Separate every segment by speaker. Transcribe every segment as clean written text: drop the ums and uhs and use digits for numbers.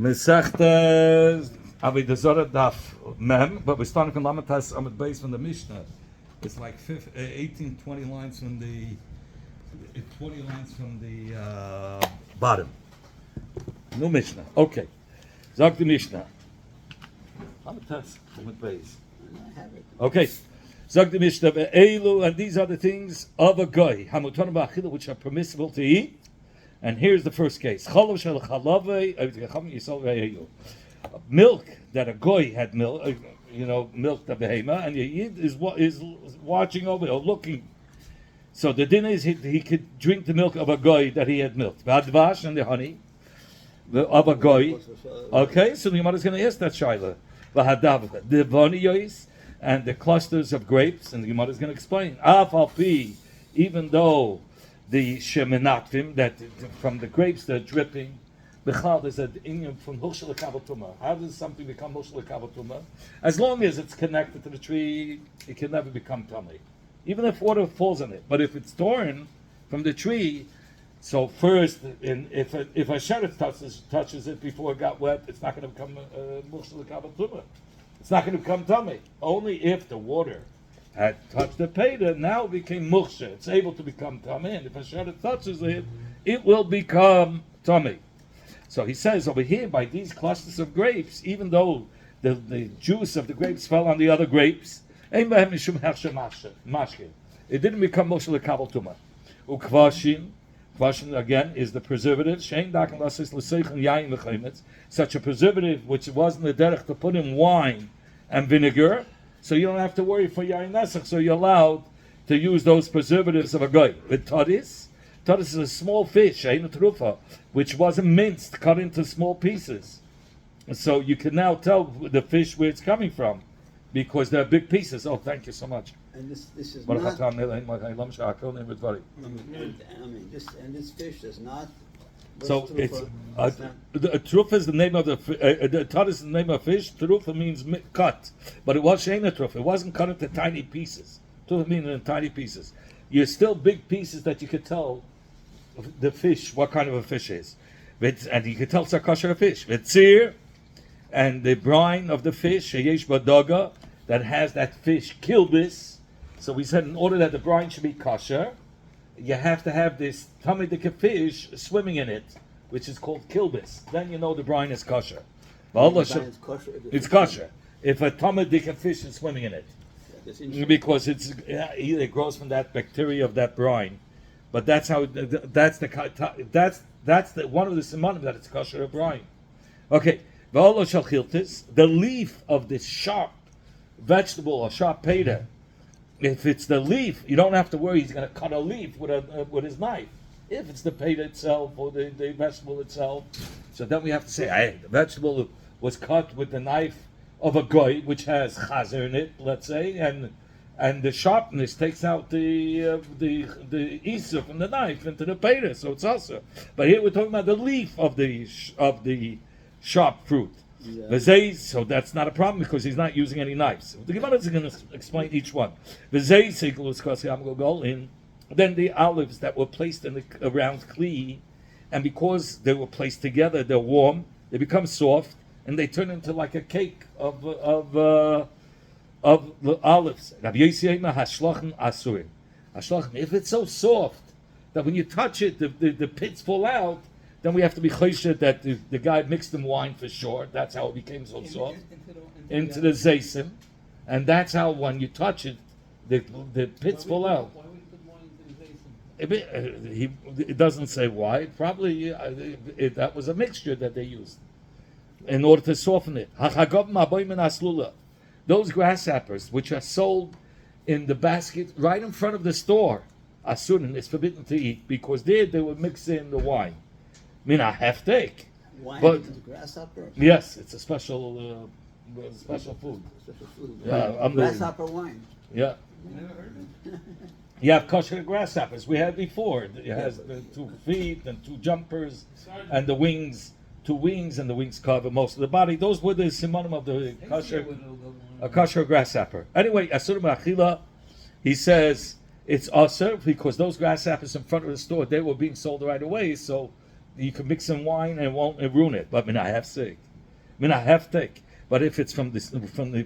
Speaker 1: Mesechta Avoda zara daf mem, but we're starting from Lamatas Amud Beis from the Mishnah. It's like 18, 20 lines from the 20 lines from the bottom. No Mishnah. Okay. Zag the Mishnah. Lamatas Amud Beis. Okay. Zag the Mishnah. Elu, and these are the things of a goy hamutan ba'achila, which are permissible to eat. And here's the first case. Milk that a goy had milk, milk the behema, and Yid is watching over or looking. So the din is he could drink the milk of a goy that he had milked. V'advash, and the honey of a goy. Okay, so the Gemara is going to ask that shaila. V'hadav, the vaniyos and the clusters of grapes, and the Gemara is going to explain. Af al pi, even though the shemenatrim, that from the grapes they're dripping. Bechal, there's an inyan from hushel l'kavatuma. How does something become hushel l'kavatuma? As long as it's connected to the tree, it can never become tummy, even if water falls on it. But if it's torn from the tree, so first, if a sheriff touches it before it got wet, it's not going to become hushel l'kavatuma. It's not going to become tummy. Only if the water had touched the peta, now it became muksha. It's able to become tummy, and if a sheriff touches it, it will become tummy. So he says over here, by these clusters of grapes, even though the juice of the grapes fell on the other grapes, it didn't become Moshe Lekabel Tuma. Kvashin again is the preservative. Such a preservative which wasn't the derech to put in wine and vinegar, so you don't have to worry for yain nesach. So you're allowed to use those preservatives of a goy. With tadis. Tadis is a small fish, which wasn't minced, cut into small pieces. So you can now tell the fish where it's coming from, because they're big pieces. Oh, thank you so much.
Speaker 2: And this is not. This fish is not.
Speaker 1: So it's a trufa is the name of the tadis is the name of fish. Trufa means cut, but it was sheina trufa. It wasn't cut into tiny pieces. Trufa means in tiny pieces. You're still big pieces that you could tell the fish, what kind of a fish is. And you could tell it's a kosher fish. Vitzir, and the brine of the fish, sheyesh badoga, that has that fish kilbis. So we said in order that the brine should be kosher, you have to have this tamidik fish swimming in it, which is called kilbis. Then you know the brine is kosher. It's kosher. If a tamidik fish is swimming in it. Because it grows from that bacteria of that brine, but that's how that's the one of the simanim that it's kosher brine. Okay, the leaf of this sharp vegetable or sharp peta. If it's the leaf, you don't have to worry he's going to cut a leaf with his knife. If it's the peta itself or the vegetable itself, so then we have to say, hey, the vegetable was cut with the knife of a goy, which has chazer in it, let's say, and the sharpness takes out the isa from the knife into the peta, so it's also. But here we're talking about the leaf of the sharp fruit. Yeah. So that's not a problem because he's not using any knives. The Gemara is going to explain each one. Then the olives that were placed around kli, and because they were placed together, they're warm, they become soft, and they turn into like a cake of the olives. If it's so soft that when you touch it, the pits fall out, then we have to be choshed that the guy mixed in wine for sure. That's how it became so soft. Into the zaysim. And that's how when you touch it, the pits fall out.
Speaker 3: Why would you put wine into the zaysim?
Speaker 1: It doesn't say why. Probably that was a mixture that they used in order to soften it. Those grasshoppers which are sold in the basket right in front of the store, asurin, is forbidden to eat because there they will mix in the wine. Mina heftek.
Speaker 2: Wine
Speaker 1: but
Speaker 2: into the grasshopper?
Speaker 1: Yes, it's a special food.
Speaker 2: Special food.
Speaker 1: Yeah,
Speaker 2: Grasshopper wine.
Speaker 1: Yeah.
Speaker 3: Never heard of it.
Speaker 1: You have kosher grasshoppers. We had before. It has the 2 feet and 2 jumpers and the wings. 2 wings, and the wings cover most of the body. Those were the simanim of the kosher grasshopper. Anyway, asur ma'achila, he says it's asur because those grasshoppers in front of the store, they were being sold right away. So you can mix some wine and it won't ruin it. But I have sick. I have thick. But if it's from the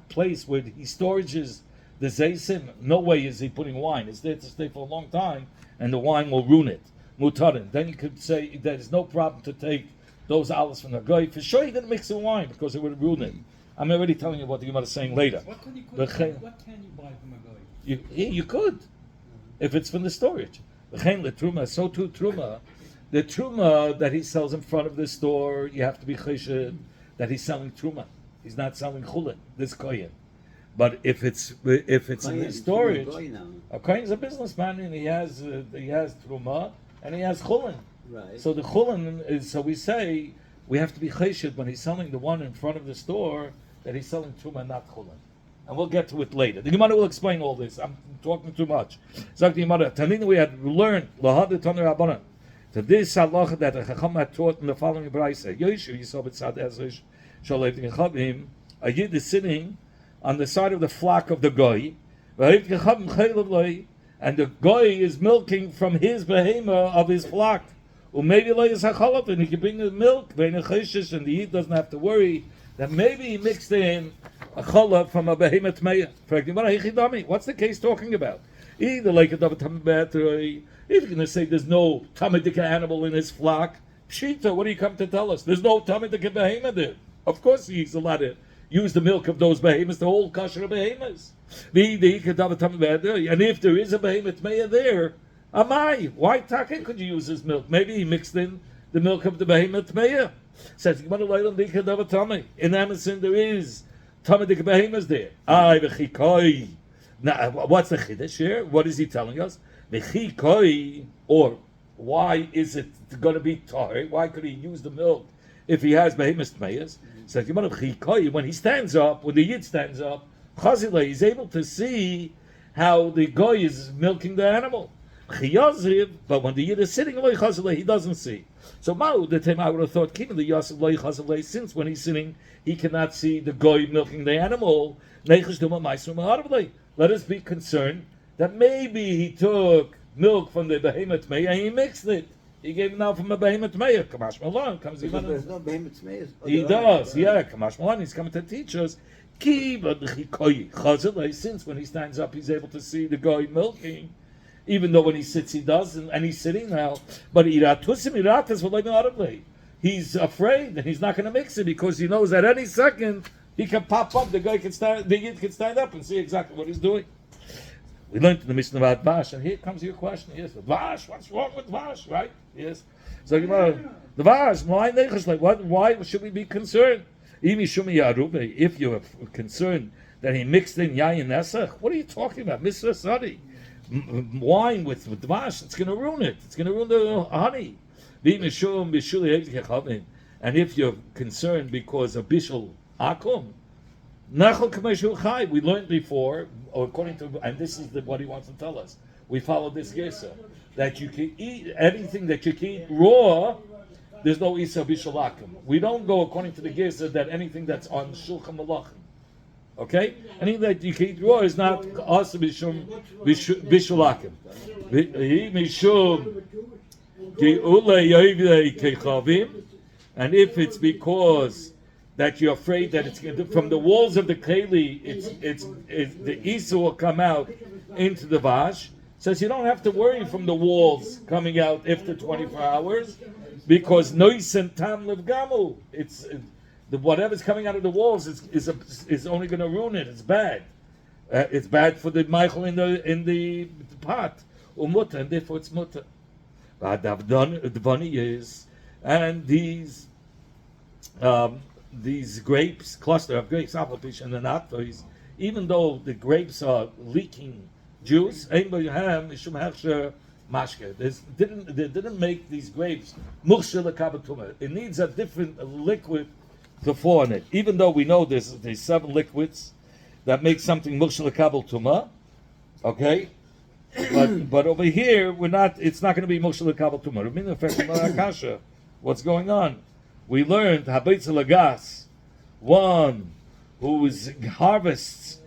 Speaker 1: place where he storages the zaysim, no way is he putting wine. It's there to stay for a long time, and the wine will ruin it. Mutarin. Then you could say there's no problem to take those olives from the guy. For sure, he didn't mix the wine because it would ruin it. I'm already telling you what the Gemara is saying later.
Speaker 3: What can you buy from a guy?
Speaker 1: You could, if it's from the storage. So too truma. The truma that he sells in front of the store, you have to be chesed that he's selling truma. He's not selling chulin. This kohen. But if it's in the storage, a kohen's a businessman and he has truma and he has chulin.
Speaker 2: Right.
Speaker 1: So the chulin is. So we say we have to be chesed when he's selling the one in front of the store that he's selling truma, not chulin. And we'll get to it later. The Gemara will explain all this. I'm talking too much. Zok the Gemara. Tanina, we had learned lahad the Tanur Rabbanan. To this halacha that a chacham had taught in the following brayse. Yoshu Yisov Tzad Ezrish Shalev Gechavim. A yid is sitting on the side of the flock of the goy, and the goy is milking from his behema of his flock. Maybe and he can bring the milk, and the yid doesn't have to worry that maybe he mixed in a challah from a behema tmeya. What's the case talking about? Either like a if you're going to say there's no tamadik animal in his flock, pshita, what do you come to tell us? There's no tamadik behema there. Of course he's allowed to use the milk of those behemoths, the whole kosher behemoths. And if there is a behemoth meya there, amai, why taka could you use his milk? Maybe he mixed in the milk of the behemoth meya. Says in Amazon there is tamadik behemoths there. Now, what's the chiddush here? What is he telling us? Or why is it going to be tahir? Why could he use the milk if he has behemoth meyas? Says when he stands up, when the yid stands up, chazile, he's able to see how the goy is milking the animal. But when the yid is sitting away chazile, he doesn't see. So Ma'u, the time I would have thought, keeping the yasif loy chazile, since when he's sitting, he cannot see the goy milking the animal. Let us be concerned that maybe he took milk from the behemoth meya and he mixed it. He gave it now from a behemoth meya. Kamash Malon comes.
Speaker 2: There's no behemoth meya.
Speaker 1: He does, yeah. Kamash Malon, he's coming to teach us. Since when he stands up, he's able to see the guy milking, even though when he sits, he doesn't, and he's sitting now. But he's afraid that he's not going to mix it because he knows at any second he can pop up. The guy can stand. The yid can stand up and see exactly what he's doing. We learned in the Mishnah about Vash, and here comes your question. Yes, Vash, what's wrong with Vash, right? Yes. So the Vash, why should we be concerned? If you're concerned that he mixed in yayin nesach, what are you talking about? Mr. Sadi, wine with Vash, it's going to ruin it. It's going to ruin the honey. And if you're concerned because of Bishul Akum, we learned before, according to, and this is what he wants to tell us. We follow this gesa that you can eat anything that you can eat raw. There's no isa bishulakim. We don't go according to the gesa that anything that's on shulchan malachim. Okay, anything that you can eat raw is not also bishum bishulakim. And if it's because that you're afraid that it's from the walls of the keli, it's the isa will come out into the vash. Says you don't have to worry from the walls coming out after 24 hours, because nois and tam gamu. It's the whatever's coming out of the walls is only going to ruin it. It's bad. It's bad for the Michael in the pot umuta, and therefore it's muta. But the funny is, and these grapes, cluster of grapes, apple fish, and the nattois, even though the grapes are leaking juice, they didn't make these grapes. It needs a different liquid to fall in it. Even though we know there's 7 liquids that make something mushal kabel tuma, okay. But over here we're not. It's not going to be mushal kabel tuma. What's going on? We learned habeitz lagas, one who harvests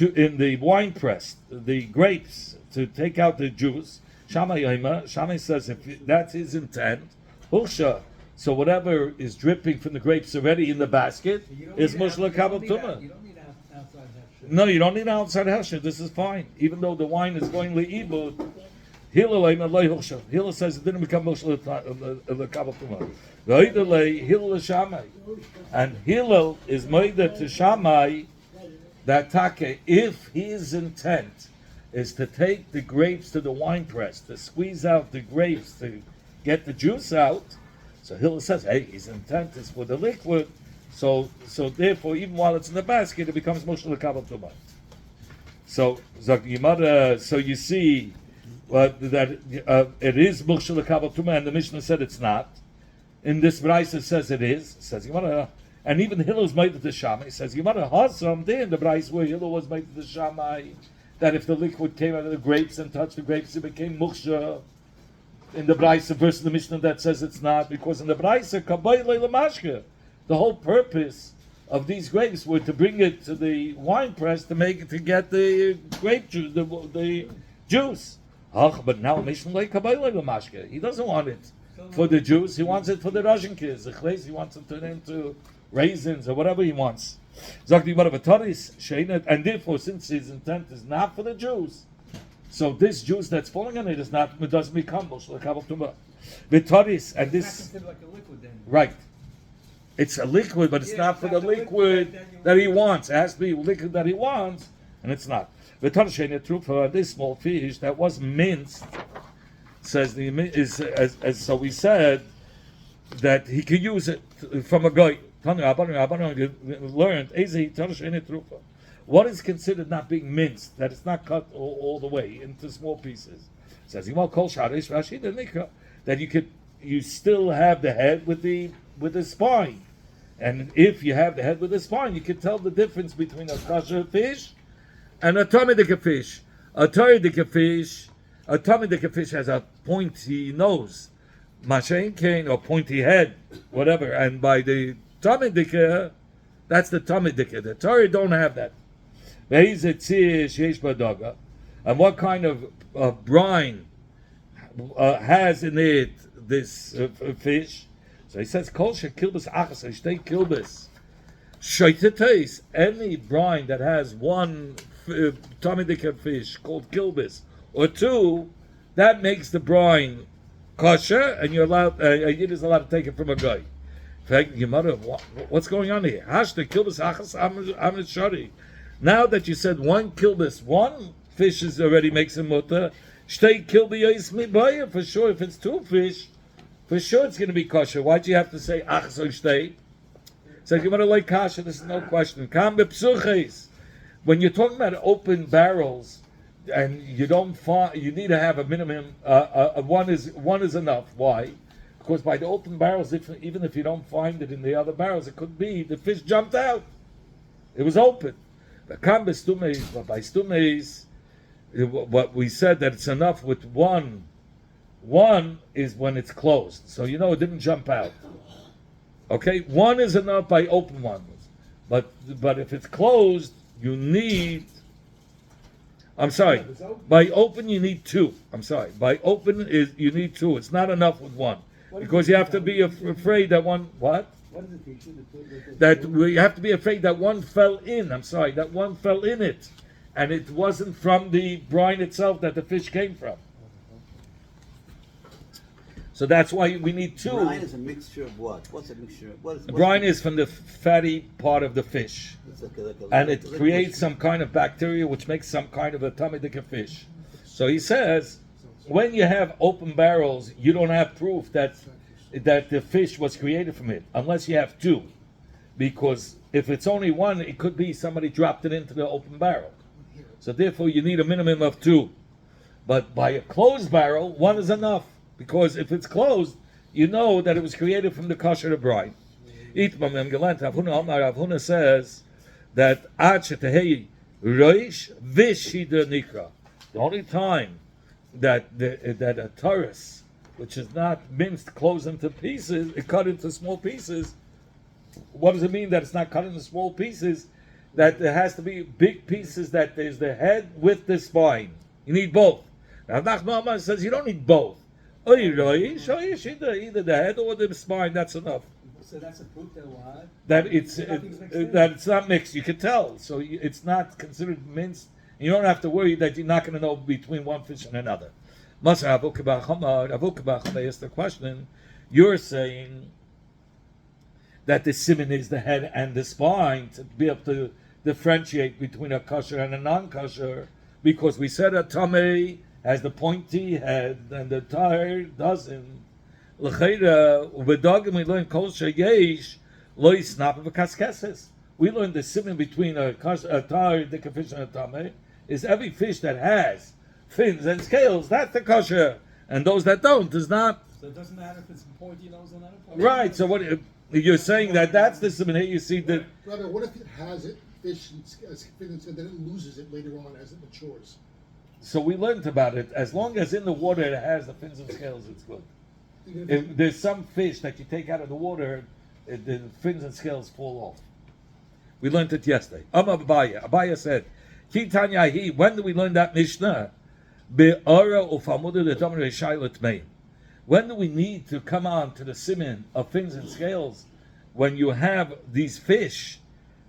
Speaker 1: in the wine press the grapes to take out the juice. Shammai says if that's his intent, Hulsha. So whatever is dripping from the grapes already in the basket
Speaker 3: So you don't
Speaker 1: is
Speaker 3: need
Speaker 1: mushla
Speaker 3: out- you don't
Speaker 1: kabel
Speaker 3: need out-
Speaker 1: tuma.
Speaker 3: You don't need outside that.
Speaker 1: No, you don't need outside hesher. This is fine, even though the wine is going leibud. Hillel says it didn't become mushla kabel tuma. Hillel Shammai, and Hillel is made to Shammai that take if his intent is to take the grapes to the wine press, to squeeze out the grapes, to get the juice out. So Hillel says, hey, his intent is for the liquid, so therefore, even while it's in the basket, it becomes mushal kabel tumah. So you see that it is mushal kabel tumah, and the Mishnah said it's not. In this Braisa it says it is. It says and even Hillel's made to the Shammai. He says Hasam there in the Braisa where Hillel was made to the Shammai, that if the liquid came out of the grapes and touched the grapes, it became muksha. In the Braisa verse of the Mishnah that says it's not, because in the Braisa kabay le'lamashka, the whole purpose of these grapes were to bring it to the wine press to get the grape juice, the juice. But now Mishnah like kabay le'lamashka. He doesn't want it for the juice. He wants it for the Russian kids. The chleis, he wants it to turn into raisins or whatever he wants. And therefore, since his intent is not for the juice, so this juice that's falling on it doesn't become mushal kabel tumah. V'taris, and
Speaker 3: It's
Speaker 1: this
Speaker 3: not considered like a liquid then.
Speaker 1: right. It's a liquid, but it's not for the liquid that he wants. It has to be liquid that he wants, and it's not. V'taris sheina trufa, this small fish that was minced, says so we said that he could use it from a guy. Learned what is considered not being minced, that it's not cut all the way into small pieces. It says that you still have the head with the spine, and if you have the head with the spine, you can tell the difference between a kosher fish and a tamidika fish. A tamidika fish has a pointy nose, mashain cane, or pointy head, whatever, and by the tamidika, that's the tamidika. The Torah don't have that. And what kind of brine has in it this fish? So he says, "Kol shekilbus achas shtei kilbus shaitetes." Any brine that has one tamidika fish called kilbus or two, that makes the brine kosher, and you're allowed. A yid is allowed to take it from a guy. What's going on here? Now that you said one kilbis, one fish is already makes a mutter. Shtei kilbiyos mibaya, for sure. If it's two fish, for sure it's going to be kosher. Why'd you have to say achas or shtei? So you want to like kosher. This is no question. Kam bepsuches. When you're talking about open barrels, and you don't find, you need to have a minimum. One is enough. Why? Because by the open barrels, even if you don't find it in the other barrels, it could be the fish jumped out. It was open. But by stumes, what we said that it's enough with one. One is when it's closed, so you know it didn't jump out. Okay, one is enough by open ones, but if it's closed, you need. I'm sorry. By open, you need two. I'm sorry. By open you need two. It's not enough with one. Because you have to be afraid that one, what?
Speaker 4: What is it?
Speaker 1: That we have to be afraid that one fell in. I'm sorry, that one fell in it, and it wasn't from the brine itself that the fish came from. So that's why we need two.
Speaker 2: Brine is a mixture of what? What's a mixture of? What's
Speaker 1: Brine is from the fatty part of the fish, and it creates some kind of bacteria which makes some kind of a tamidika fish. So he says, when you have open barrels, you don't have proof that the fish was created from it, unless you have two. Because if it's only one, it could be somebody dropped it into the open barrel. So therefore, you need a minimum of two. But by a closed barrel, one is enough. Because if it's closed, you know that it was created from the kosher brine. Avuna says that the only time that a taurus, which is not minced, closed into pieces, it cut into small pieces. What does it mean that it's not cut into small pieces? That there has to be big pieces, that there's the head with the spine. You need both. Now Nachman says you don't need both. Either the head or the spine. That's enough.
Speaker 3: So that's a proof that what?
Speaker 1: That it's
Speaker 3: Nothing's mixed in.
Speaker 1: that it's not mixed. You can tell. So it's not considered minced. You don't have to worry that you're not going to know between one fish and another. Masa Avukabach asked the question. You're saying that the siman is the head and the spine to be able to differentiate between a kosher and a non-kosher, because we said a tamei has the pointy head and the tahir doesn't. L'cheira ubedagim we learn kol sheyesh lo yisnap v'kaskeses. We learned the siman between a tahir, the fish, and a tamei is every fish that has fins and scales. That's the kosher, and those that don't is not.
Speaker 3: So it doesn't matter if it's pointy nose or not a pointy
Speaker 1: Right.
Speaker 3: nose.
Speaker 1: So what you're saying that's the siman. Here you see that.
Speaker 5: Rabbi, what if it has it, fish, and then it loses it later on as it matures?
Speaker 1: So we learned about it. As long as in the water it has the fins and scales, it's good. If there's some fish that you take out of the water, the fins and scales fall off. We learned it yesterday. Abaya said, Kitanyahi, when do we learn that Mishnah? When do we need to come on to the siman of fins and scales? When you have these fish,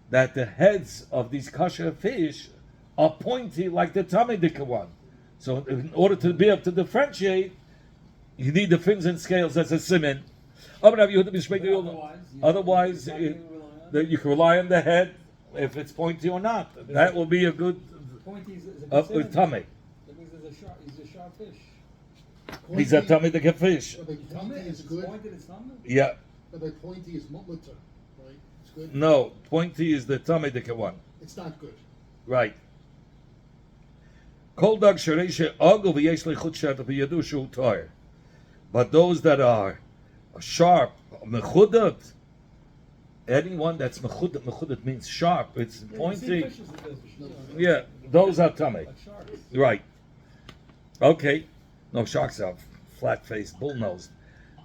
Speaker 1: that the heads of these kosher fish are pointy like the Tamidika one. So in order to be able to differentiate, you need the fins and scales as a siman. Otherwise, you can rely on the head if it's pointy or not. That will be a good
Speaker 3: Pointy is a good
Speaker 1: tummy.
Speaker 3: That means he's a sharp fish.
Speaker 1: He's a Tamidika fish.
Speaker 5: Rabbi, pointy is good.
Speaker 3: Pointed, it's not.
Speaker 1: Yeah.
Speaker 5: Rabbi, pointy is mutter, right? It's good.
Speaker 1: No, pointy is the Tamidika one.
Speaker 5: It's not good.
Speaker 1: Right. But those that are sharp, mechudat, anyone that's mechudat means sharp, it's pointy. Yeah, those are tummy.
Speaker 3: Like sharks.
Speaker 1: Right. Okay. No, sharks are flat-faced, bull-nosed.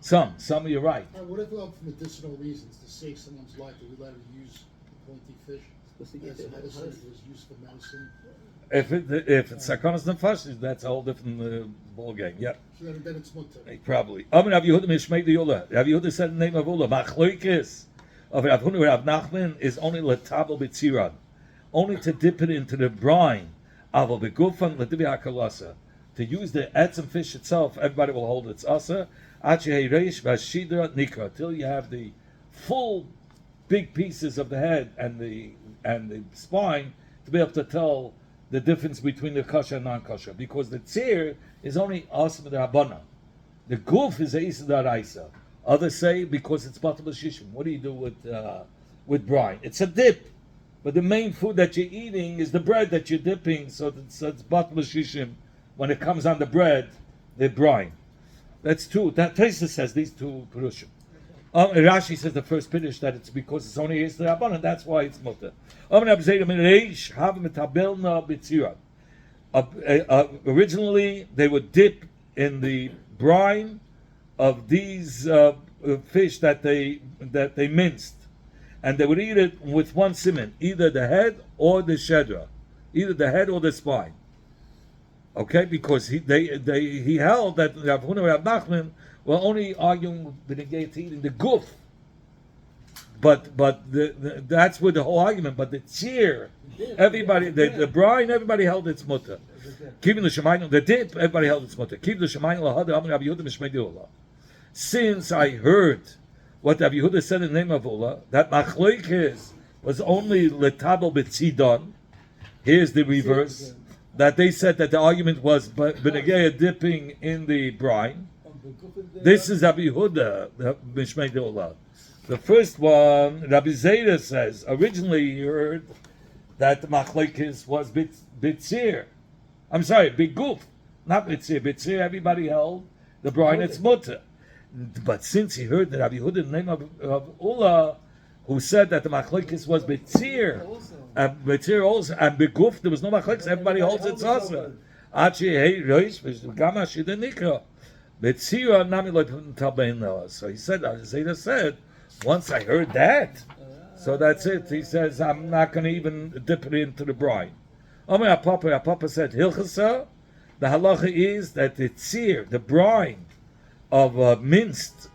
Speaker 1: Some you're right.
Speaker 5: What if for medicinal reasons, to save someone's life, do we let him use the pointy fish as medicine, it was used for medicine?
Speaker 1: If it's sakonas nefashis, that's a whole different ball game. Yeah.
Speaker 5: So then it's mutter.
Speaker 1: Probably. Rav Yehuda said the name of Ula. Machloikis of Rav Huna Rav Nachman is only letabel b'tziran, only to dip it into the brine. Aval begufan ledivi hakalasa. To use the etzem fish itself, everybody will hold its asa. Achei reish v'ashidra nikra, till you have the full big pieces of the head and the spine to be able to tell the difference between the kosher and non-kosher, because the tzir is only asim d'rabbanan. The guf is a isa d'araisa. Others say because it's batal b'shishim. What do you do with brine? It's a dip, but the main food that you're eating is the bread that you're dipping. So it's batal b'shishim. When it comes on the bread, the brine. That's two. That Tosfos says these two perushim. Rashi says the first piddush that it's because it's only is the rabbanan. That's why it's mutter. Originally, they would dip in the brine of these fish that they minced, and they would eat it with one siman, either the head or the shedra, either the head or the spine. Okay, because he held that Rav Huna and Rav Nachman were only arguing with the eating the guf. But that's with the whole argument. But the tzir, everybody, the brine, everybody held its mutter. Keeping the shemayim, the dip, everybody held its mutter. Keep the shemayim lahada amar Rabbi Yehuda mishmei di'ula. Since I heard what Rabbi Yehuda said in the name of Ula, that machloikis was only letabel b'tzidon. Here's the reverse. That they said that the argument was b'negeya dipping in the brine. This is Rabbi Yehuda, the mishmei di'ula. The first one, Rabbi Zera says, originally he heard that the machlekes was bitzir. I'm sorry, biguf, not bitzir. Bitzir, everybody held the brine, it's mutter. But since he heard that Rabbi Yehuda, in the name of Ula, who said that the machlekes was bitzir, bitzir also, and biguf, there was no machlekes, everybody holds its asa. Achi hey roish, gama shidanika. Bitzir nami lo tabein. So he said, Zera said, once I heard that, so that's it. He says, I'm not going to even dip it into the brine. Our Papa said, Hilchasa, the halacha is that the tzir, the brine of minced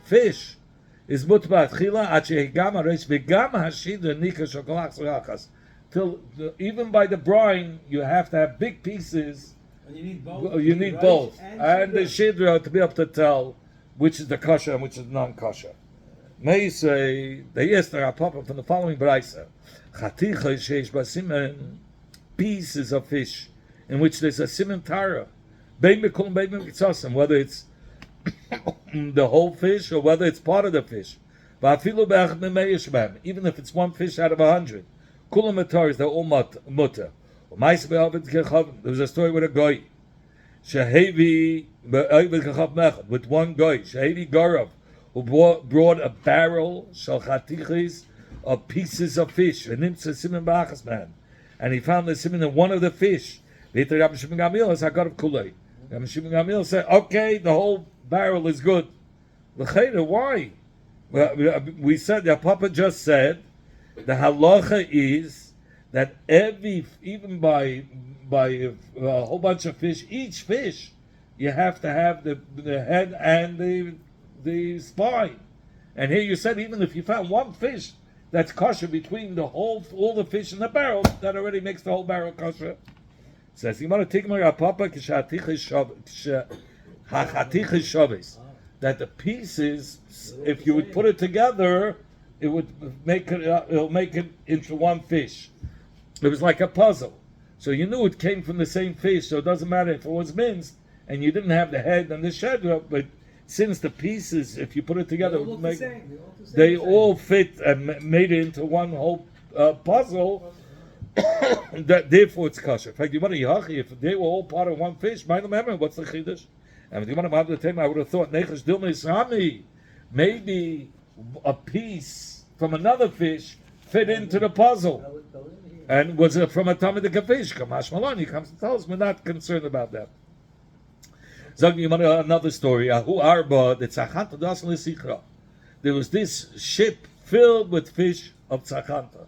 Speaker 1: fish is mutbat chila achegam aresh vegam hashidra nika shokolach surachas. Till even by the brine, you have to have big pieces.
Speaker 3: And you need both.
Speaker 1: You need
Speaker 3: rice
Speaker 1: both,
Speaker 3: and
Speaker 1: and the
Speaker 3: sugar.
Speaker 1: shidra to be able to tell which is the kosher and which is non-kosher. May say the yes there are papa from the following brayser. Chaticha sheish basimen, pieces of fish in which there's a simen tara. Bein bekum bein mitzasim, whether it's the whole fish or whether it's part of the fish. Va'afilu be'achad memeish b'hem, even if it's one fish out of 100. Kulam mataris, they're all mutter. There was a story with a guy, Shehevi with one guy, Shehevi Garav, who brought a barrel shalchatichis of pieces of fish, and he found the siman in one of the fish. Rabbi Shimon Gamliel said, "Okay, the whole barrel is good." Why? We said the Papa just said the halacha is that even by a whole bunch of fish, each fish, you have to have the head and the spine. And here you said even if you found one fish that's kosher between all the fish in the barrel, that already makes the whole barrel kosher. It says that the pieces, if you would put it together, it would it'll make it into one fish. It was like a puzzle. So you knew it came from the same fish, so it doesn't matter if it was minced and you didn't have the head and the shedra, but since the pieces, if you put it together,
Speaker 3: They all look the same.
Speaker 1: they all fit and made it into one whole puzzle. Therefore it's kosher. In fact, if they were all part of one fish, what's the chiddush? And I would have thought, maybe a piece from another fish fit into the puzzle. And was it from a Talmudic fish? Kamash Malani comes to tell us we're not concerned about that. Another story. There was this ship filled with fish of Tzachanta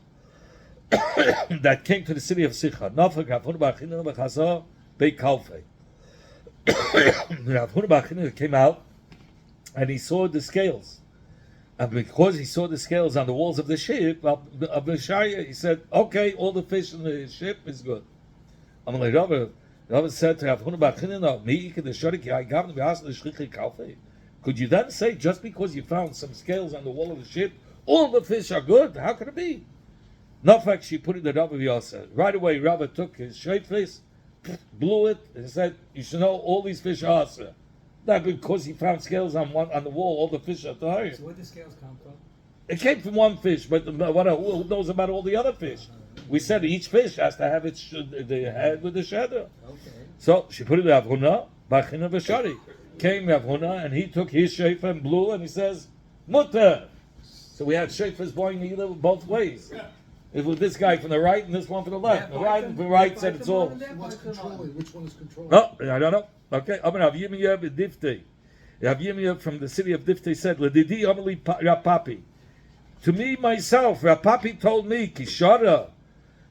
Speaker 1: that came to the city of Sicha. Came out and he saw the scales. And because he saw the scales on the walls of the ship, of the Shaya, he said, okay, all the fish in the ship is good. Rabbi said to could you then say, just because you found some scales on the wall of the ship, all the fish are good? How could it be? No fact, she put it in Rabbi Yosef. Right away, Rabbi took his shayflis, blew it, and said, you should know all these fish are asr. Not because he found scales on the wall, all the fish are tahir.
Speaker 3: So where did the scales come from?
Speaker 1: It came from one fish, but who knows about all the other fish? We said each fish has to have the head with the shedder.
Speaker 3: Okay.
Speaker 1: So she put it in Avhuna, Bachina Vashari. Came Avhuna, and he took his shayfa and blew, and he says, Mutter. So we had shayfas blowing either both ways. It was this guy from the right and this one from the left. The right said it's all.
Speaker 5: What's controlling? Which one is controlling?
Speaker 1: Oh, I don't know. Okay, Rav Yirmiyah Diftei. Rav Yirmiyah from the city of Diftei said, "Ledidi Amali Rapapi." To me myself, Rapapi told me, "Kishara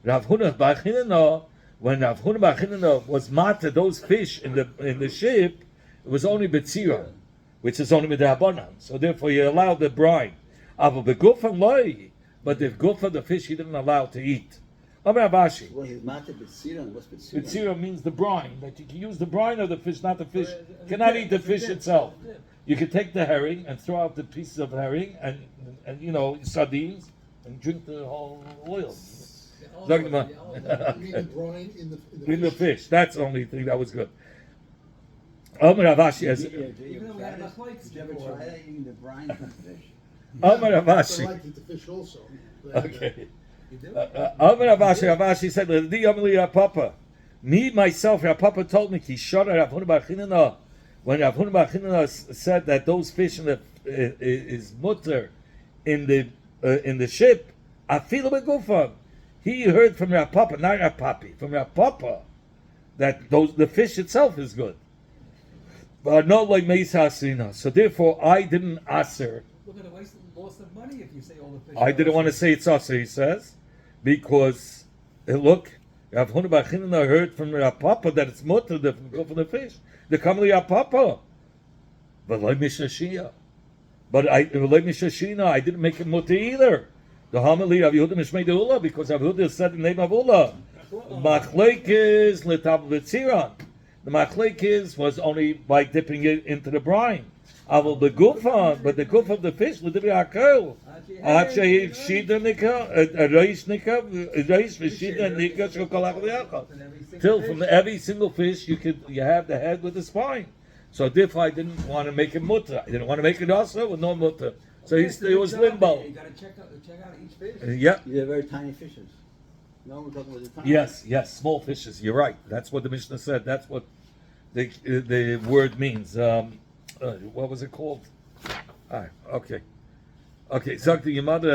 Speaker 1: Rav Huna Bachinana." When Rav Huna Bachinana was mata those fish in the ship, it was only betzira, which is only midabanan. So therefore, you allowed the brine. Aval begufan loy, but the gufa, the fish, he didn't allow to eat. Amar Abashi.
Speaker 2: Well, his matter b'tzira. What's b'tzira?
Speaker 1: B'tzira means the brine. That you can use the brine of the fish, not the fish. You cannot eat the fish itself. You can take the herring and throw out the pieces of herring and sardines and drink the whole oil.
Speaker 5: You mean the brine in the
Speaker 1: fish. That's the only thing that was good. Amar Avashi has.
Speaker 3: Even though we had enough lights
Speaker 2: Did you ever
Speaker 3: before.
Speaker 2: try eating the brine from fish?
Speaker 1: Amar
Speaker 5: I
Speaker 1: Avashi.
Speaker 5: like to eat the fish also.
Speaker 1: Okay.
Speaker 3: You do?
Speaker 1: Amar Avashi said, "L'di Amali Rapapa." Me myself, Rapapa told me, "Kishara Rav Huna Bar Chinana." When Rav Huna Bar Chinana said that those fish in the is mutter in the ship, afilu begufam. He heard from Rapapa, not Rapapi, from Rapapa, that the fish itself is good. But not like Meisa Asina. So therefore, I didn't aser.
Speaker 3: Look at the loss of money if you say all the fish.
Speaker 1: I didn't want to say it's aser, he says, because look, Rav Huna Bar Chinana heard from Rapapa that it's mutter from the fish. The Kamli Rapapa. V'lo mishashia. But I didn't make it mutter either. The homily of Yehuda Mishmei Deula, because Avoda said the name of Ula. Machlekes l'tab v'tziran. The machlekes was only by dipping it into the brine. Aval the gufan, but the goof of the fish l'dibi hakel. Actually, shida nika, reish nika, reish v'shida nika shokolach v'yachal. Till from every single fish you have the head with the spine. So therefore I didn't want to make it mutter. I didn't want to make it also with no mutter. So it was limbo.
Speaker 3: You gotta check out each fish.
Speaker 1: Yeah.
Speaker 2: They're very tiny fishes. No, we're talking about the tiny.
Speaker 1: Yes, small fishes. You're right. That's what the Mishnah said. That's what the word means. What was it called? Okay. Sagt die Yamad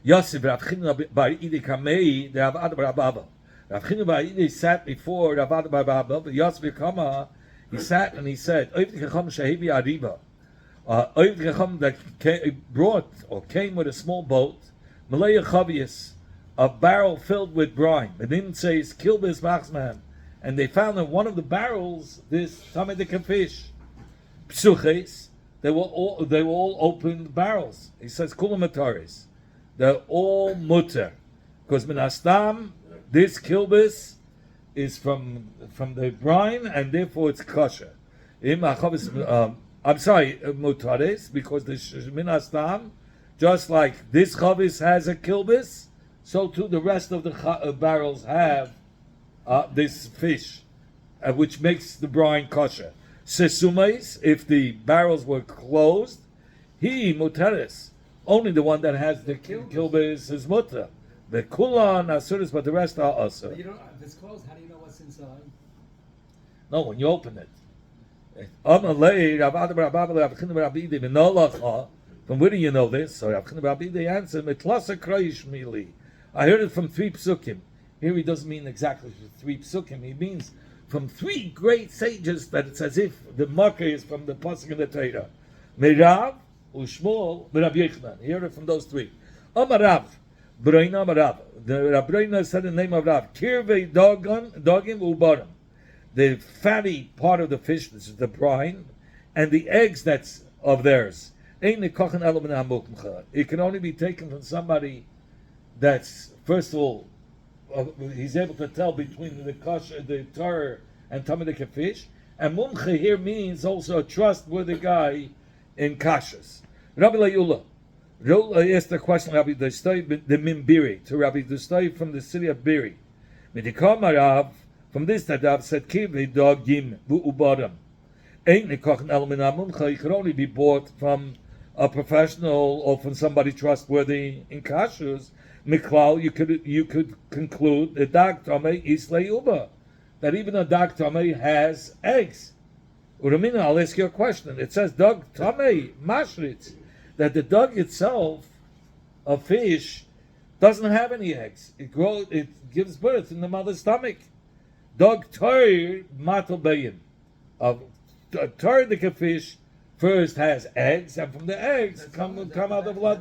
Speaker 1: Yosef Rav China bar Idi Kamei the Avoda bar Abba. Rav China bar Idi sat before Avoda bar Abba. But Yosef Kama, he sat and he said, "Oiv Chacham Shehevi Ariba." Oiv Chacham that came with a small boat, Malaya Chavius, a barrel filled with brine. They didn't say Kilbis Machsman, and they found in one of the barrels this Tamedika fish, Psuches. They were all open barrels. He says Kulamataris. They're all mutter, because Minastam this Kilbis is from the brine, and therefore it's kosher. I'm sorry, mutares, because the Minastam, just like this chavis has a kilbis, so too the rest of the barrels have this fish, which makes the brine kosher. Sesumais, if the barrels were closed, he mutares, only the one that has the kilbis is mutter. The kulan asuris, but the rest are also.
Speaker 3: But you don't. If it's closed, how do you know what's inside?
Speaker 1: No, when you open it. From where do you know this? So they answered, I heard it from 3 psukim. Here he doesn't mean exactly 3 psukim. He means from 3 great sages that it's as if the makkah is from the pasuk in the Torah. Merav, Ushmuel, Rav Yochanan. He heard it from those 3. Amarav, Braina Amarav. The Rav Braina said the name of Rav. Kirvei dogim ubarim. The fatty part of the fish, this is the brine, and the eggs that's of theirs. It can only be taken from somebody that's, first of all, he's able to tell between the tar and tamidika fish. And mumche here means also a trustworthy guy in kashas. Rabbi Layula asked the question, Rabbi Dostoi, the Mimbiri, to Rabbi Dostoi from the city of Biri. From this, Nadav said, "Kivli dogim vu'ubadam." Ain't nikochen element amuncha. It could only be bought from a professional or from somebody trustworthy in kashrus. Miklal, you could conclude the dag tamei is leuba, that even a dag tamei has eggs. Uramina, I'll ask you a question. It says dag tamei mashritz, that the dog itself, a fish, doesn't have any eggs. It gives birth in the mother's stomach. Dog tar matal bayin. A tar fish first has eggs, and from the eggs come out of blood.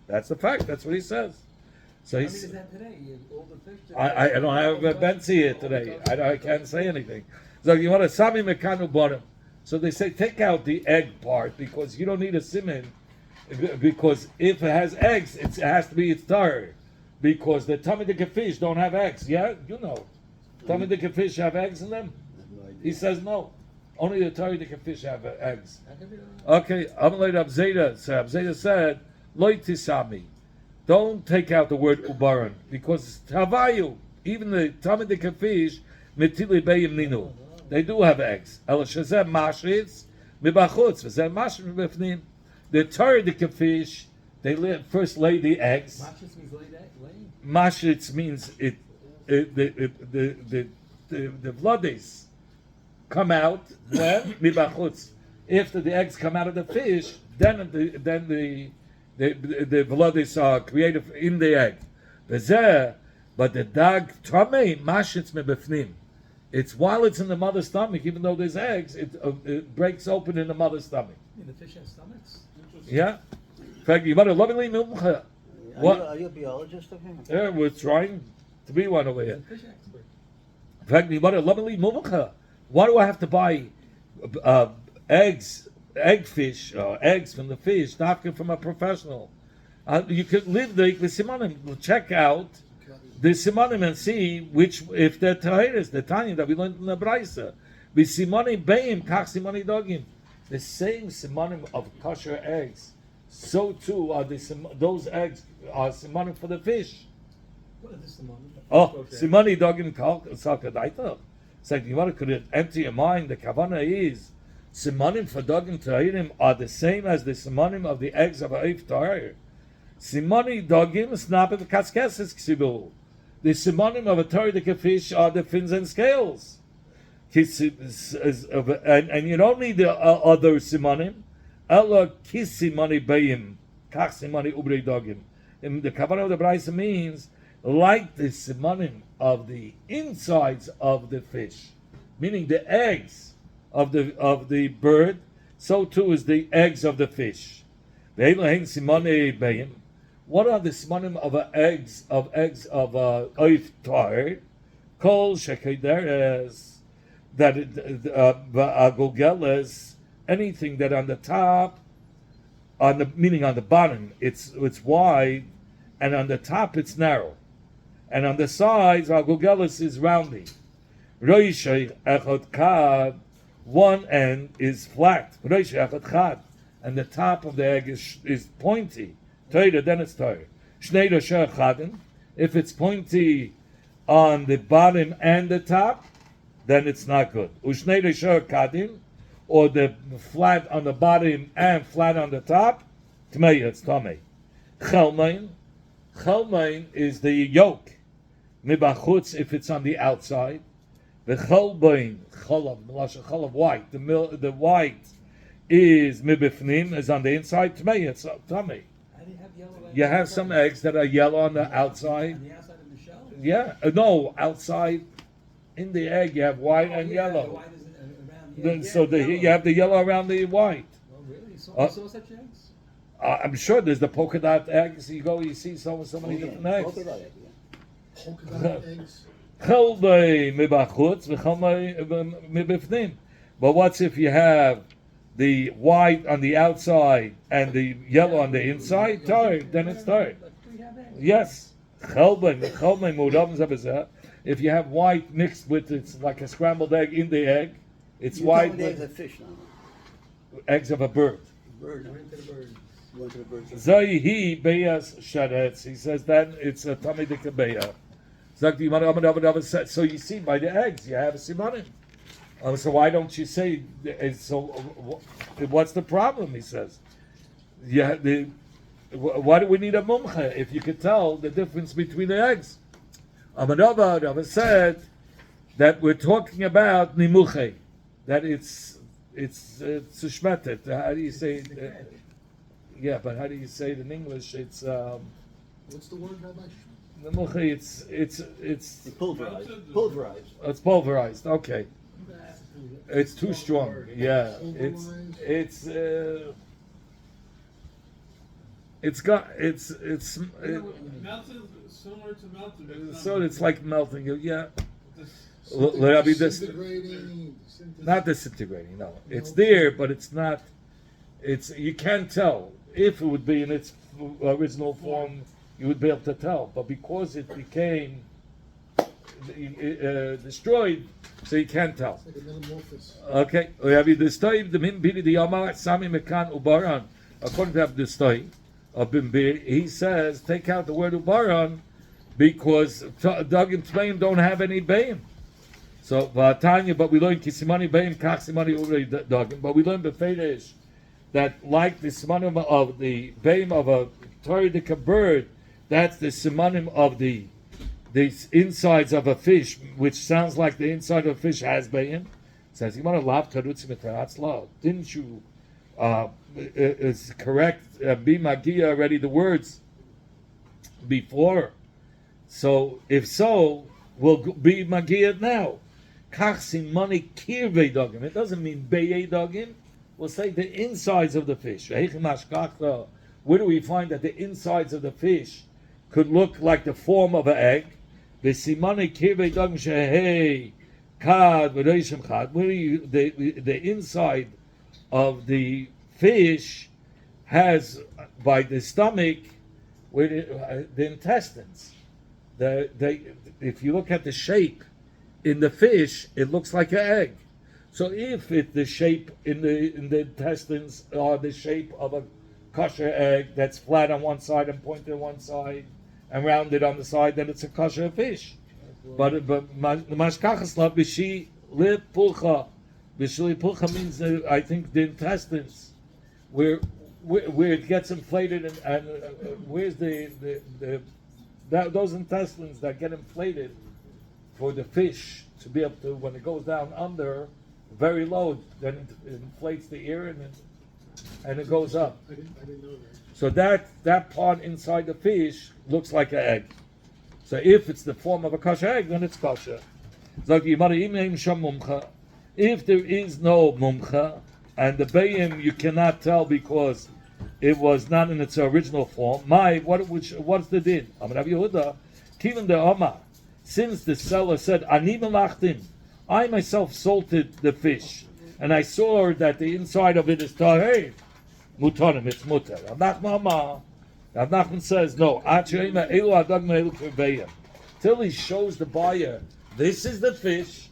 Speaker 1: That's the fact. That's what he says. So he's.
Speaker 3: Is that today? All the fish.
Speaker 1: I don't have a Benzi here today. I can't say anything. So you want to sami mekanu bottom. So they say take out the egg part because you don't need a siman. Because if it has eggs, it has to be its tar. Because the tamidika fish don't have eggs. Yeah, you know. Tamidika fish have eggs in them? He says no. Only the Tamidika fish have eggs. Okay, Amalei Abzeda. So Abzeda said, Loi tisami. Don't take out the word ubaran, because Tavayu, even the Tamidika fish, Mitili Beyim Ninu. They do have eggs. El Shazem Mashritz, Mibachutz, Vazem Mashritz Mibafnim. The Tamidika fish, they first lay the eggs.
Speaker 3: Mashritz means laying?
Speaker 1: Mashritz means the vlades come out when mibachutz. After the eggs come out of the fish, then the vlades are created in the egg. But the dag tamei mashitz mebefnim. It's while it's in the mother's stomach, even though there's eggs, it breaks open in the mother's stomach.
Speaker 3: The fish have stomachs?
Speaker 1: Yeah. In fact, you better lovingly milcha.
Speaker 2: Are you a biologist of him?
Speaker 1: Yeah, we're trying to be one over here.
Speaker 3: Fish expert.
Speaker 1: In fact, why do I have to buy egg fish, or eggs from the fish, dafka from a professional. You could live the simanim. Check out the simanim and see which, if they're tahiris, the tanya that we learned in the braysa. The simanim beim kach simanim dogim. The same simanim of kosher eggs, so too are those eggs are simanim for the fish.
Speaker 3: What is this amount?
Speaker 1: Oh, simani dogim salkadaita. It's like you want to empty your mind. The kavana is simanim for dogim tahirim are the same as the simanim of the eggs of a eif tahir. Simani dogim snap of the kaskeses ksibu. The simanim of a tahir fish are the fins and scales. And you don't need the other simanim. Ella kisimani bayim, kach simani ubrei dogim. And the kavanah of the brayso means like the simanim of the insides of the fish, meaning the eggs of the bird. So too is the eggs of the fish. Ve'elahin simani bayim. What are the simanim of eggs of oif tar? Kol shekederes. That agogeles, anything that on the top, meaning on the bottom, it's wide, and on the top it's narrow, and on the sides agogeles is rounding. Roishay echad kad, one end is flat. Roishay echad chad, and the top of the egg is pointy. Toida, then it's toida. Shnei rosheh chadin, if it's pointy on the bottom and the top, then it's not good. Ushnei reshor kadim, or the flat on the bottom and flat on the top, tmei, it's tamei. Chelmein is the yolk. Mibachutz, if it's on the outside. The chelbein, cholav, white. The white is mibifnim, is on the inside. Tmei, it's tamei.
Speaker 3: How do you have yellow eggs?
Speaker 1: You have some eggs that are yellow on the outside.
Speaker 3: On the outside of the shell?
Speaker 1: Yeah, no, outside. In the egg, you have white and
Speaker 3: The
Speaker 1: yellow.
Speaker 3: white is around the
Speaker 1: Then,
Speaker 3: egg.
Speaker 1: so you have the yellow around the white.
Speaker 3: Oh, really? You
Speaker 1: Uh,
Speaker 3: saw such eggs?
Speaker 1: I'm sure there's the polka dot eggs. You go, you see so many different eggs.
Speaker 2: Polka dot egg, yeah.
Speaker 5: Polka dot eggs.
Speaker 1: Chelbei mibachutz v'chelbei mibifnim. But what's if you have the white on the outside and the yellow on the inside? Tired, then it's tired.
Speaker 3: But we have eggs.
Speaker 1: Yes. Chelbei mudav zabezeh. If you have white mixed with it's like a scrambled egg in the egg, it's
Speaker 2: You're
Speaker 1: white
Speaker 2: talking eggs
Speaker 1: with
Speaker 2: of fish now.
Speaker 1: eggs of a bird.
Speaker 2: Bird.
Speaker 3: We're into the birds.
Speaker 2: You went to the birds.
Speaker 1: Zayhi beyas sharetz. He says then it's a tamei dikabeya. So you see by the eggs you have a simanim. So why don't you say? So what's the problem? He says. Yeah. Why do we need a mumche if you could tell the difference between the eggs? Rava said that we're talking about nimuche, that it's sushmetet. How do you say it? Yeah, but how do you say it in English? It's
Speaker 5: What's the word, Rabbi?
Speaker 1: nimuche. It's
Speaker 2: Pulverized. Pulverized.
Speaker 1: it's pulverized. Okay, it's too strong. Yeah,
Speaker 6: Melted, similar to melted.
Speaker 1: so it's like melting. Yeah,
Speaker 5: Disintegrating.
Speaker 1: not disintegrating. No, it's there, but it's not. It's you can't tell. If it would be in its original form, you would be able to tell. But because it became destroyed, so you can't tell.
Speaker 5: It's like a metamorphosis.
Speaker 1: Okay, according to the story of Bimbir, he says take out the word ubaran because Dagim Tmeim don't have any bayim. So Tanya, but we learn kisimani bayim kach simani urei Dagim. But we learn befeidish that like the simanim of the bayim of a Torah bird, that's the simanim of the insides of a fish, which sounds like the inside of a fish has bayim. Says didn't you? It's correct. Be magia already the words before. So if so, we'll be magia now. Kach simani kirvei dagim. It doesn't mean beyei dagim. We'll say the insides of the fish. Where do we find that the insides of the fish could look like the form of an egg? The simani kirvei dagim shehei kad v'reishim chad. Where the inside of the fish has by the stomach where the intestines. If you look at the shape in the fish, it looks like an egg. So if the shape in the intestines are the shape of a kosher egg that's flat on one side and pointed on one side and rounded on the side, then it's a kosher fish. But mashkachas la b'shi li pulcha. B'shi pulcha means I think the intestines where it gets inflated and where's those intestines that get inflated for the fish to be able to, when it goes down under very low, then it inflates the ear and it goes up.
Speaker 5: I didn't know that.
Speaker 1: So that part inside the fish looks like an egg. So if it's the form of a kosher egg, then it's kosher. If there is no mumcha, and the bayim you cannot tell because it was not in its original form, what's the din? Since the seller said, Ani melachtim, I myself salted the fish, and I saw that the inside of it is tahir, mutarim, it's mutar. Rav Nachman says, no, till he shows the buyer, this is the fish,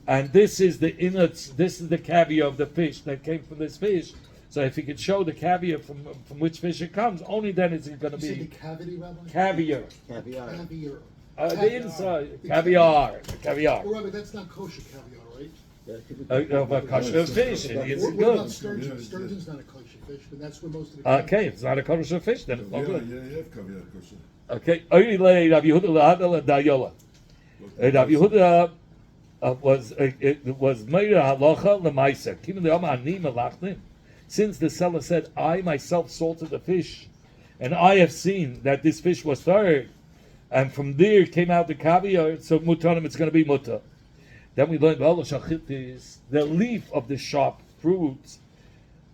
Speaker 1: and this is the innards, this is the caviar of the fish that came from this fish. So if he could show the caviar from which fish it comes, only then is it going to
Speaker 5: You said
Speaker 1: be
Speaker 5: the cavity, Rabbi?
Speaker 1: caviar.
Speaker 2: Caviar.
Speaker 5: Caviar.
Speaker 1: The inside, caviar.
Speaker 5: Oh, Rabbi, that's not kosher caviar, right?
Speaker 1: Of a kosher fish, it's
Speaker 5: What about
Speaker 1: good.
Speaker 5: sturgeon?
Speaker 6: Yeah,
Speaker 5: Sturgeon's not a kosher fish, but that's where most of the
Speaker 1: Okay, if it's not a kosher fish, then it's not
Speaker 6: Yeah,
Speaker 1: good.
Speaker 6: you have caviar kosher.
Speaker 1: Okay, Oile Rav Yehuda lahadal dayola. Rav Yehuda was meira halacha lemaisa. Kimin le'ama ani melachtim. Since the seller said, I myself salted the fish, and I have seen that this fish was third, and from there came out the caviar, so mutarim, it's going to be mutar. Then we learned the leaf of the sharp fruit.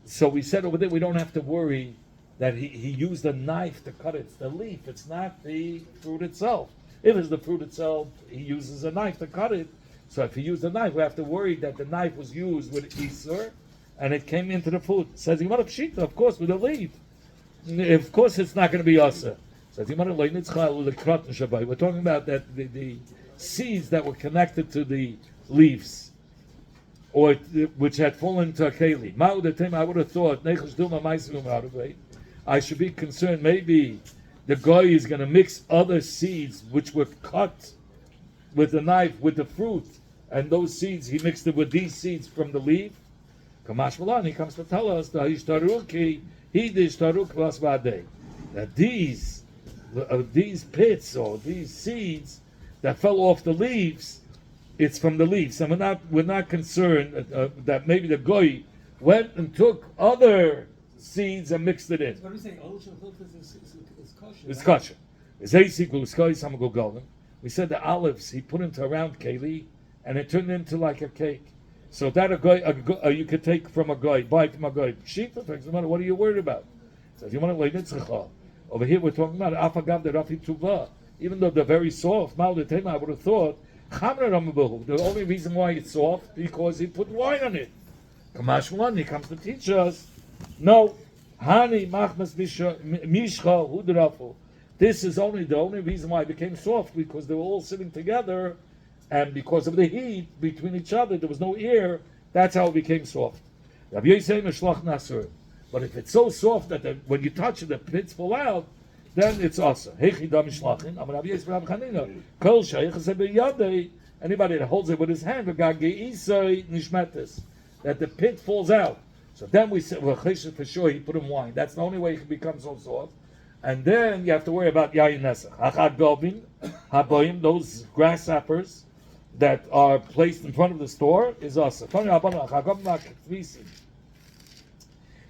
Speaker 1: So we said over there, we don't have to worry that he used a knife to cut it. It's the leaf, it's not the fruit itself. If it's the fruit itself, he uses a knife to cut it. So if he used a knife, we have to worry that the knife was used with Isur, and it came into the food. Says he want a pshita, of course, with a leaf. Of course, it's not going to be asa. Says he want a we're talking about that the seeds that were connected to the leaves, or which had fallen into a keli. I would have thought I should be concerned. Maybe the guy is going to mix other seeds which were cut with the knife with the fruit, and those seeds he mixed it with these seeds from the leaf. Kamash Malan, he comes to tell us that these pits or these seeds that fell off the leaves, it's from the leaves, and we're not concerned that maybe the goy went and took other seeds and mixed it in.
Speaker 3: What do we say? Ocean filters is kosher.
Speaker 1: It's kosher. It's equal to we said the olives he put into a round keli, and it turned into like a cake. So that you could take from a guy, buy from a guy. Shita, for example, what are you worried about? So if you want to lay nitzchah, over here we're talking about afagav the rafi tuva. Even though they're very soft, I would have thought the only reason why it's soft because he put wine on it. Kamash one, he comes to teach us. No, hani machmas mishcha hudrafu. This is the only reason why it became soft because they were all sitting together. And because of the heat between each other, there was no air. That's how it became soft. But if it's so soft that when you touch it, the pits fall out, then it's awesome. Anybody that holds it with his hand, that the pit falls out. So then we say, well, for sure he put in wine. That's the only way it can become so soft. And then you have to worry about yayin nesach. Those grasshoppers that are placed in front of the store is also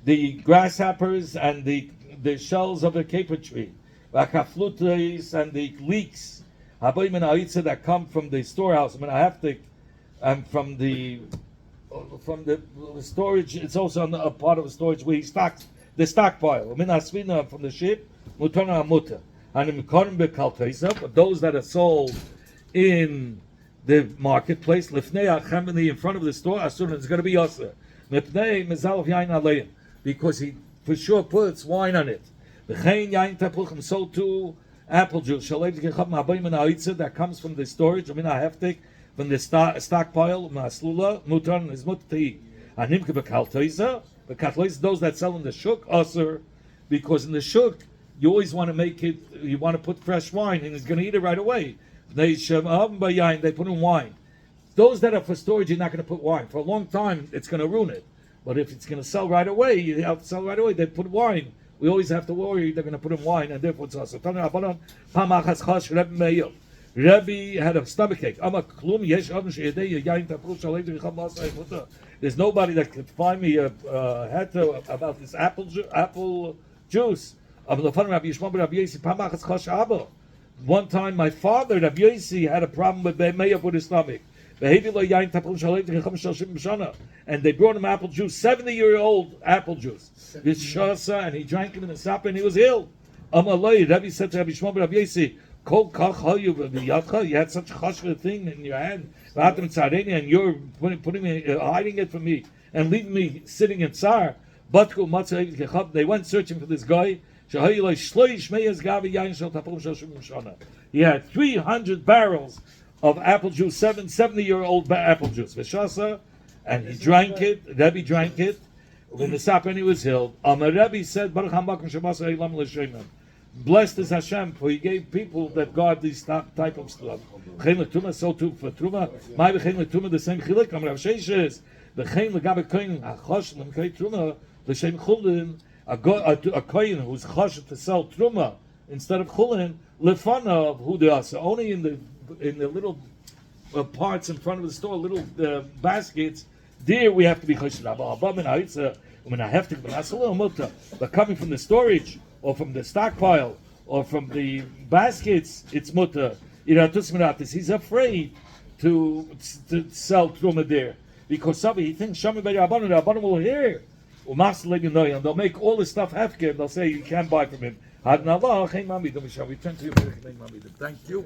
Speaker 1: the grasshoppers and the shells of the caper tree, and the leeks that come from the storehouse. I have to, from the storage. It's also a part of the storage where he stocks the stockpile. From the ship, but those that are sold in the marketplace, in front of the store, as soon as it's going to be yasser. Mipnei mezalov yain aleim, because he for sure puts wine on it. V'chein yain tapuchim, so too apple juice. Shalev gechab ma'abayim and ha'itza, that comes from the storage, I mean heftik, from the stockpile, ma'aslula, mutar is mutar to eat. Animke v'kaltoiza, those that sell in the shuk, aser, because in the shuk, you always want to make it, you want to put fresh wine, and he's going to eat it right away. They put in wine. Those that are for storage, you're not going to put wine. For a long time, it's going to ruin it. But if it's going to sell right away, you have to sell right away. They put wine. We always have to worry they're going to put in wine, and therefore it's also. Rebbe had a stomachache. There's nobody that could find me a heter about this apple juice. One time, my father, Rabbi Yossi, had a problem with his stomach. And they brought him apple juice, 70-year-old apple juice. And he drank it in the supper and he was ill. Rabbi said to Rabbi Shmuel, Rabbi Yossi, you had such a chashka thing in your hand, and you're putting me, hiding it from me, and leaving me sitting in tsar. They went searching for this guy. He had 300 barrels of apple juice, 70-year-old apple juice. And he drank it. Rebbe drank it. When the supper he was healed. Rebbe said, blessed is Hashem, for he gave people that guard these type of stuff. So too for Truma. The same chilik. Rav Sheish is the Chaim legabe kohen hachosh lemkei Truma l'shem chulin. A kohen who's chosh to sell Truma instead of chulin lefana of who they are. So only in the little parts in front of the store, little baskets. There we have to be chosh. But coming from the storage, or from the stockpile, or from the baskets, it's mutter. He's afraid to sell truma there because he thinks Shami B'Rabbanan, the Rabbanan will hear. And they'll make all the stuff hefker. They'll say you can't buy from him. We turn to you. Thank you.